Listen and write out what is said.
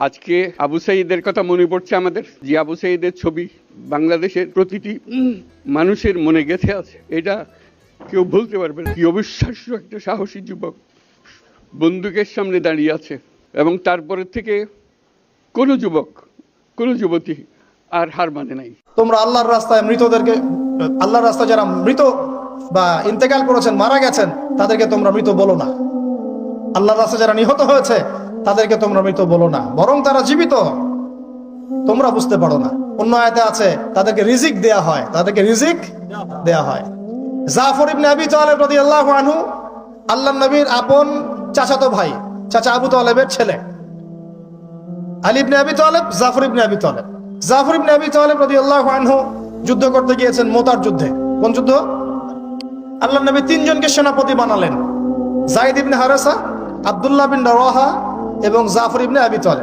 আজকে আবু সাঈদের কথা মনে পড়ছে আমাদের, যে আবু সাঈদের ছবি বাংলাদেশের প্রতিটি মানুষের মনে গেঁথে আছে। এটা কেউ ভুলতে পারবে না। কি অবিশ্বাস্য একটা সাহসী যুবক বন্দুকের সামনে দাঁড়িয়ে আছে, এবং তারপরে থেকে কোনো যুবক, কোনো যুবতী আর হার মানে নাই। তোমরা আল্লাহর রাস্তায় মৃতদেরকে, আল্লাহর রাস্তায় যারা মৃত বা ইন্তেকাল করেছেন, মারা গেছেন, তাদেরকে তোমরা মৃত বলো না। আল্লাহর রাস্তায় যারা নিহত হয়েছে তাদেরকে তোমরা মৃত বলো না, বরং তারা জীবিত, তোমরা বুঝতে পারো না। অন্য আয়াতে আছে তাদেরকে রিজিক দেয়া হয়, তাদেরকে রিজিক দেয়া হয়। জাফর ইবনে আবি তালেব রাদিয়াল্লাহু আনহু আল্লাহর নবীর আপন চাচাতো ভাই, চাচা আবু তালেবের ছেলে। আলী ইবনে আবি তালেব, জাফর ইবনে আবি তালেব। জাফর ইবনে আবি তালেব রাদিয়াল্লাহু আনহু যুদ্ধ করতে গিয়েছেন, মোতার যুদ্ধে। কোন যুদ্ধ? আল্লাহর নবী তিনজনকে সেনাপতি বানালেন, যায়েদ ইবনে হারেসা, আব্দুল্লাহ বিন রাওয়াহা এবং জাফর ইবনে আবি তালেব।